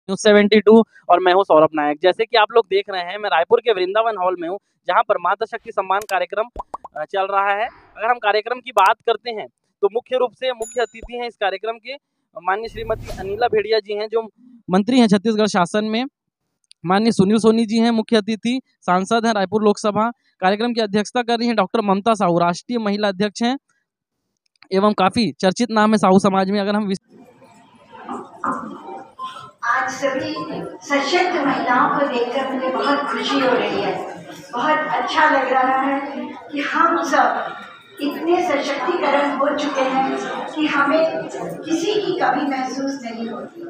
News 72 और मैं हूं सौरभ नायक। जैसे कि आप लोग देख रहे हैं, मैं रायपुर के वृंदावन हॉल में हूं, जहां पर माता शक्ति सम्मान कार्यक्रम चल रहा है। अगर हम कार्यक्रम की बात करते हैं तो मुख्य रूप से मुख्य अतिथि हैं इस कार्यक्रम के माननीय श्रीमती अनिला भेड़िया जी हैं, जो मंत्री हैं छत्तीसगढ़ शासन में। माननीय सुनील सोनी जी हैं मुख्य अतिथि, सांसद हैं रायपुर लोकसभा। कार्यक्रम की अध्यक्षता कर रही हैं डॉक्टर ममता साहू, राष्ट्रीय महिला अध्यक्ष हैं एवं काफी चर्चित नाम है साहू समाज में। अगर हम आज सभी सशक्त महिलाओं को देखकर मुझे बहुत खुशी हो रही है। बहुत अच्छा लग रहा है कि हम सब इतने सशक्तिकरण हो चुके हैं कि हमें किसी की कमी महसूस नहीं होती।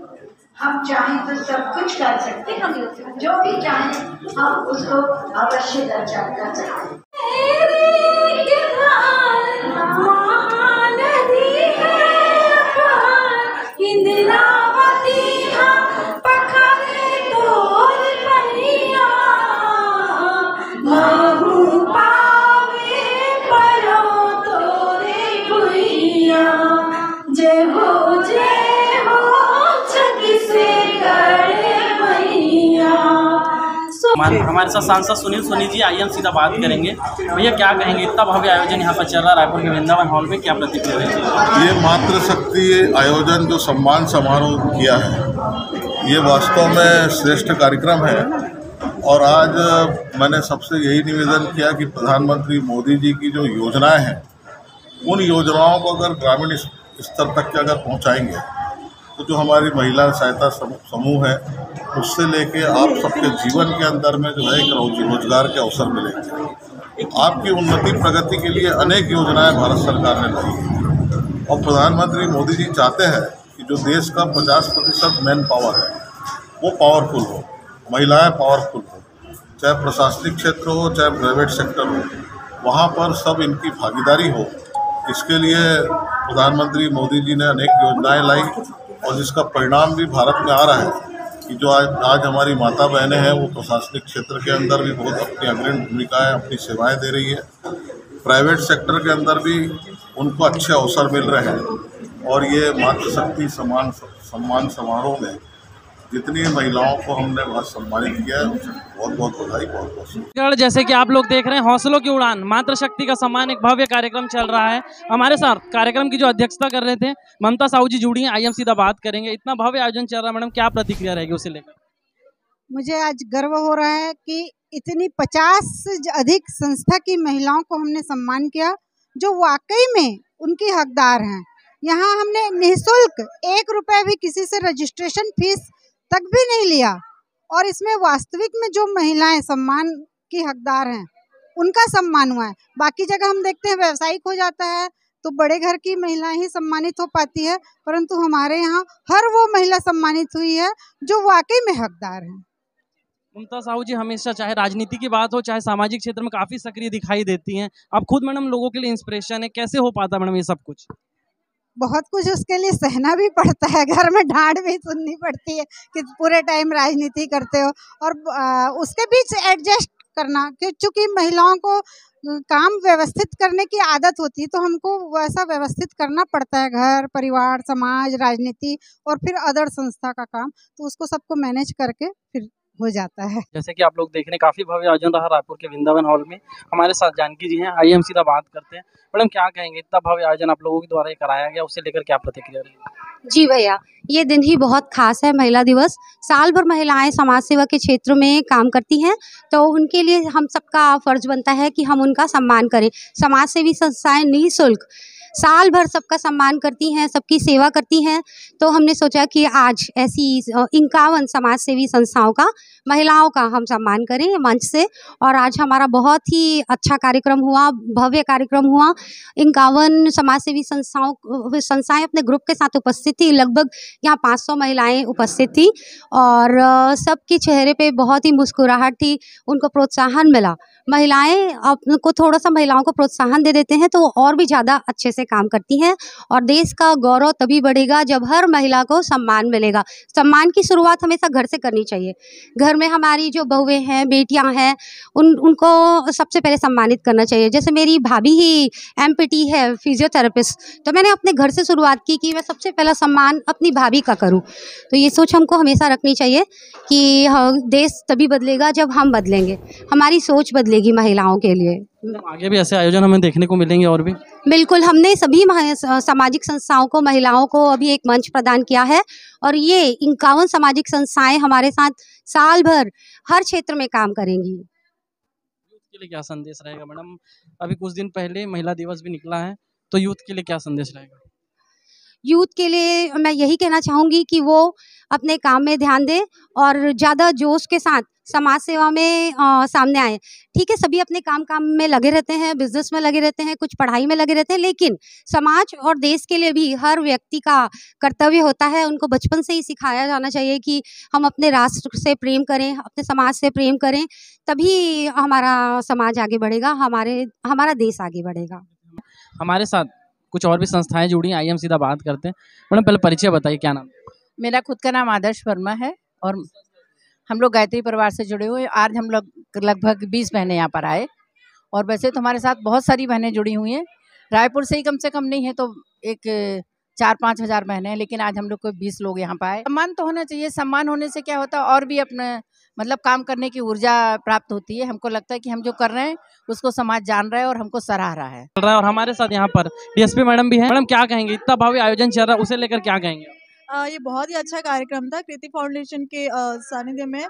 हम चाहें तो सब कुछ कर सकते हैं, हम जो भी चाहें हम उसको अवश्य दर्जा कर सकते हैं। हमारे साथ सांसद सुनील सोनी जी, आइए हम सीधा बात करेंगे। भैया क्या कहेंगे, इतना भव्य आयोजन यहाँ पर चल रहा है रायपुर के वृंदावन हॉल में, क्या प्रतिक्रिया रहेगी? ये मातृशक्ति आयोजन जो सम्मान समारोह किया है, ये वास्तव में श्रेष्ठ कार्यक्रम है। और आज मैंने सबसे यही निवेदन किया कि प्रधानमंत्री मोदी जी की जो योजनाएं हैं, उन योजनाओं को अगर ग्रामीण स्तर तक के अगर पहुँचाएंगे तो जो हमारी महिला सहायता समूह है, उससे लेके आप सबके जीवन के अंदर में जो है एक रोजगार के अवसर मिलेंगे। आपकी उन्नति प्रगति के लिए अनेक योजनाएं भारत सरकार ने लाई है और प्रधानमंत्री मोदी जी चाहते हैं कि जो देश का 50% मैन पावर है वो पावरफुल हो, महिलाएं पावरफुल हो, चाहे प्रशासनिक क्षेत्र हो चाहे प्राइवेट सेक्टर हो, वहाँ पर सब इनकी भागीदारी हो। इसके लिए प्रधानमंत्री मोदी जी ने अनेक योजनाएं लाई और जिसका परिणाम भी भारत में आ रहा है कि जो आज हमारी माता बहनें हैं वो प्रशासनिक क्षेत्र के अंदर भी बहुत अपनी अग्रणी भूमिकाएं, अपनी सेवाएं दे रही है। प्राइवेट सेक्टर के अंदर भी उनको अच्छे अवसर मिल रहे हैं। और ये मातृशक्ति सम्मान समारोह में जितनी महिलाओं को हमने बहुत सम्मानित किया है, उनसे बहुत बहुत बधाई, बहुत बहुत शुक्रिया। जैसे कि आप लोग देख रहे हैं, हौसलों की उड़ान, मातृशक्ति का सम्मान, एक भव्य कार्यक्रम चल रहा है। हमारे साथ कार्यक्रम की जो अध्यक्षता कर रहे थे ममता साहू जी जुड़ी हैं, आइए हम सीधा बात करेंगे। इतना भव्य आयोजन चल रहा है, मैडम क्या प्रतिक्रिया रहेगी उसे लेकर? मुझे आज गर्व हो रहा है कि इतनी 50 से अधिक संस्था की महिलाओं को हमने सम्मान किया जो वाकई में उनकी हकदार हैं। यहाँ हमने निःशुल्क 1 रुपये भी किसी से रजिस्ट्रेशन फीस तक भी नहीं लिया और इसमें वास्तविक में जो महिलाएं सम्मान की हकदार हैं उनका सम्मान हुआ है। बाकी जगह हम देखते हैं व्यावसायिक हो जाता है तो बड़े घर की महिलाएं ही सम्मानित हो पाती है, परंतु हमारे यहाँ हर वो महिला सम्मानित हुई है जो वाकई में हकदार है। ममता साहू जी हमेशा, चाहे राजनीति की बात हो चाहे सामाजिक क्षेत्र में, काफी सक्रिय दिखाई देती हैं। आप खुद मैडम लोगों के लिए इंस्पिरेशन है, कैसे हो पाता मैडम ये सब कुछ? बहुत कुछ उसके लिए सहना भी पड़ता है, घर में डांट भी सुननी पड़ती है कि पूरे टाइम राजनीति करते हो, और उसके बीच एडजस्ट करना, क्योंकि महिलाओं को काम व्यवस्थित करने की आदत होती है तो हमको वैसा व्यवस्थित करना पड़ता है, घर परिवार समाज राजनीति और फिर अदर संस्था का काम, तो उसको सबको मैनेज करके फिर हो जाता है। जैसे कि आप लोग देख रहे हैं, काफी भव्य आयोजन रहा रायपुर के वृंदावन हॉल में। हमारे साथ जानकी जी हैं, आइए हम सीधा बात करते हैं। मैडम क्या कहेंगे, इतना भव्य आयोजन आप लोगों के द्वारा कराया गया, उससे लेकर क्या प्रतिक्रिया रही? जी भैया, ये दिन ही बहुत खास है। महिला दिवस, साल भर महिलाएं समाज सेवा के क्षेत्र में काम करती हैं, तो उनके लिए हम सबका फर्ज बनता है कि हम उनका सम्मान करें। समाज सेवी संस्थाएं निःशुल्क साल भर सबका सम्मान करती हैं, सबकी सेवा करती हैं, तो हमने सोचा कि आज ऐसी 51 समाज सेवी संस्थाओं का, महिलाओं का हम सम्मान करें मंच से। और आज हमारा बहुत ही अच्छा कार्यक्रम हुआ, भव्य कार्यक्रम हुआ। 51 समाज सेवी संस्थाएं अपने ग्रुप के साथ उपस्थित थी। लगभग यहाँ 500 महिलाएं उपस्थित थी और सबके चेहरे पे बहुत ही मुस्कुराहट थी, उनको प्रोत्साहन मिला। महिलाएं को थोड़ा सा महिलाओं को प्रोत्साहन दे देते हैं तो वो और भी ज़्यादा अच्छे से काम करती हैं। और देश का गौरव तभी बढ़ेगा जब हर महिला को सम्मान मिलेगा। सम्मान की शुरुआत हमेशा घर से करनी चाहिए। घर में हमारी जो बहुएं हैं, बेटियां हैं, उनको सबसे पहले सम्मानित करना चाहिए। जैसे मेरी भाभी ही MPT है, फिजियोथेरेपिस्ट, तो मैंने अपने घर से शुरुआत की कि मैं सबसे पहला सम्मान अपनी भाभी का करूं। तो ये सोच हमको हमेशा रखनी चाहिए कि देश तभी बदलेगा जब हम बदलेंगे, हमारी सोच बदलेगी महिलाओं के लिए। आगे भी ऐसे आयोजन हमें देखने को मिलेंगे और भी? बिल्कुल, हमने सभी सामाजिक संस्थाओं को, महिलाओं को अभी एक मंच प्रदान किया है और ये 51 सामाजिक संस्थाएं हमारे साथ साल भर हर क्षेत्र में काम करेंगी। यूथ के लिए क्या संदेश रहेगा मैडम? अभी कुछ दिन पहले महिला दिवस भी निकला है, तो यूथ के लिए क्या संदेश रहेगा? यूथ के लिए मैं यही कहना चाहूँगी कि वो अपने काम में ध्यान दें और ज़्यादा जोश के साथ समाज सेवा में सामने आए। ठीक है, सभी अपने काम में लगे रहते हैं, बिजनेस में लगे रहते हैं, कुछ पढ़ाई में लगे रहते हैं, लेकिन समाज और देश के लिए भी हर व्यक्ति का कर्तव्य होता है। उनको बचपन से ही सिखाया जाना चाहिए कि हम अपने राष्ट्र से प्रेम करें, अपने समाज से प्रेम करें, तभी हमारा समाज आगे बढ़ेगा, हमारा देश आगे बढ़ेगा। हमारे साथ कुछ और भी संस्थाएं जुड़ी हैं, आइए हम सीधा बात करते हैं। मैडम पहले परिचय बताइए, क्या नाम? मेरा खुद का नाम आदर्श वर्मा है और हम लोग गायत्री परिवार से जुड़े हुए। आज हम लोग लगभग 20 बहनें यहाँ पर आए और वैसे तो हमारे साथ बहुत सारी बहनें जुड़ी हुई हैं। रायपुर से ही कम से कम नहीं है तो एक 4-5 हज़ार बहनें हैं, लेकिन आज हम लोग को 20 लोग यहाँ पर आए। सम्मान तो होना चाहिए। सम्मान होने से क्या होता है, और भी अपने मतलब काम करने की ऊर्जा प्राप्त होती है। हमको लगता है कि हम जो कर रहे हैं उसको समाज जान रहा है और हमको सराह रहा है। और हमारे साथ यहाँ पर DSP मैडम भी हैं। मैडम क्या कहेंगे, इतना भव्य आयोजन चल रहा है, उसे लेकर क्या कहेंगे? ये बहुत ही अच्छा कार्यक्रम था। कृति फाउंडेशन के सानिध्य में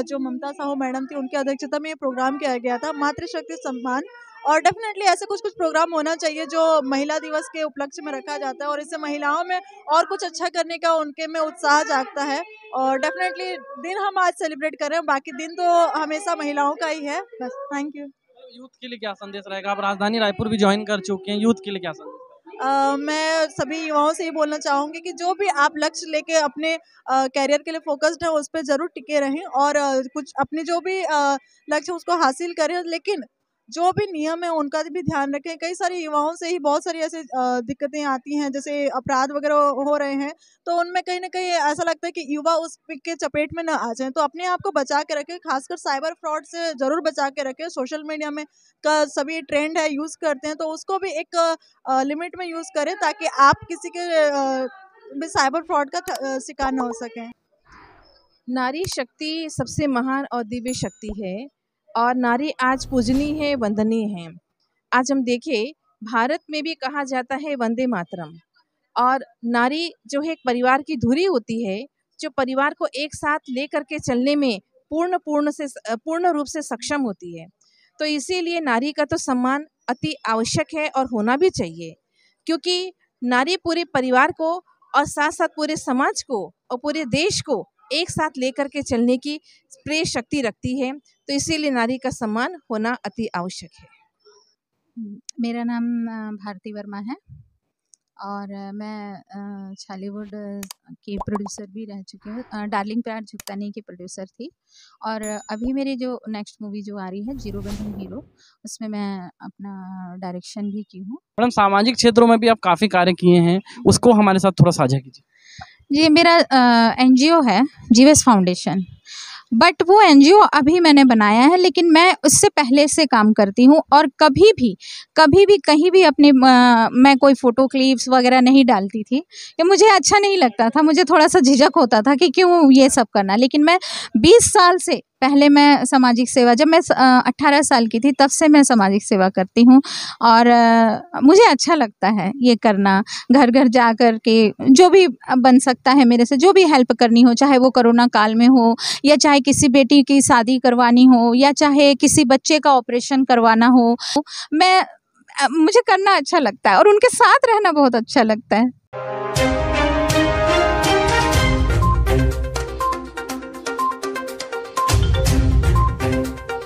जो ममता साहू मैडम थी, उनकी अध्यक्षता में ये प्रोग्राम किया गया था, मातृशक्ति सम्मान। और डेफिनेटली ऐसे कुछ प्रोग्राम होना चाहिए जो महिला दिवस के उपलक्ष्य में रखा जाता है और इससे महिलाओं में और कुछ अच्छा करने का उनके में उत्साह जागता है। और डेफिनेटली दिन हम आज सेलिब्रेट कर रहे हैं, बाकी दिन तो हमेशा महिलाओं का ही है। बस, थैंक यू। यूथ के लिए क्या संदेश रहेगा? आप राजधानी रायपुर भी ज्वाइन कर चुके हैं, यूथ के लिए क्या संदेश? मैं सभी युवाओं से ये बोलना चाहूँगी कि जो भी आप लक्ष्य लेके अपने कैरियर के लिए फोकस्ड है, उस पर ज़रूर टिके रहें और कुछ अपने जो भी लक्ष्य उसको हासिल करें, लेकिन जो भी नियम है उनका भी ध्यान रखें। कई सारे युवाओं से ही बहुत सारी ऐसी दिक्कतें आती हैं, जैसे अपराध वगैरह हो रहे हैं, तो उनमें कहीं ना कहीं ऐसा लगता है कि युवा उस के चपेट में न आ जाएं। तो अपने आप को बचा के रखें, खासकर साइबर फ्रॉड से ज़रूर बचा के रखें। सोशल मीडिया में का सभी ट्रेंड है, यूज़ करते हैं, तो उसको भी एक लिमिट में यूज़ करें ताकि आप किसी के भी साइबर फ्रॉड का शिकार न हो सकें। नारी शक्ति सबसे महान और दिव्य शक्ति है और नारी आज पूजनीय है, वंदनीय है। आज हम देखें, भारत में भी कहा जाता है वंदे मातरम। और नारी जो है एक परिवार की धुरी होती है, जो परिवार को एक साथ ले करके चलने में पूर्ण रूप से सक्षम होती है। तो इसीलिए नारी का तो सम्मान अति आवश्यक है और होना भी चाहिए, क्योंकि नारी पूरे परिवार को और साथ साथ पूरे समाज को और पूरे देश को एक साथ लेकर के चलने की प्रेरक शक्ति रखती है। तो इसीलिए नारी का सम्मान होना अति आवश्यक है। मेरा नाम भारती वर्मा है और मैं छालीवुड की प्रोड्यूसर भी रह चुकी हूँ। डार्लिंग प्यार झुकता नहीं की प्रोड्यूसर थी और अभी मेरी जो नेक्स्ट मूवी जो आ रही है जीरो बंधन हीरो, उसमें मैं अपना डायरेक्शन भी की हूँ। मैडम सामाजिक क्षेत्रों में भी आप काफ़ी कार्य किए हैं, उसको हमारे साथ थोड़ा साझा कीजिए। जी, मेरा NGO है जीवेस फाउंडेशन, बट वो NGO अभी मैंने बनाया है, लेकिन मैं उससे पहले से काम करती हूँ और कभी भी कहीं भी अपने मैं कोई फ़ोटो क्लिप्स वगैरह नहीं डालती थी कि मुझे अच्छा नहीं लगता था, मुझे थोड़ा सा झिझक होता था कि क्यों ये सब करना। लेकिन मैं 20 साल से पहले मैं सामाजिक सेवा, जब मैं 18 साल की थी तब से मैं सामाजिक सेवा करती हूँ और मुझे अच्छा लगता है ये करना। घर घर जा कर के जो भी बन सकता है मेरे से, जो भी हेल्प करनी हो, चाहे वो कोरोना काल में हो या चाहे किसी बेटी की शादी करवानी हो या चाहे किसी बच्चे का ऑपरेशन करवाना हो, मुझे करना अच्छा लगता है और उनके साथ रहना बहुत अच्छा लगता है।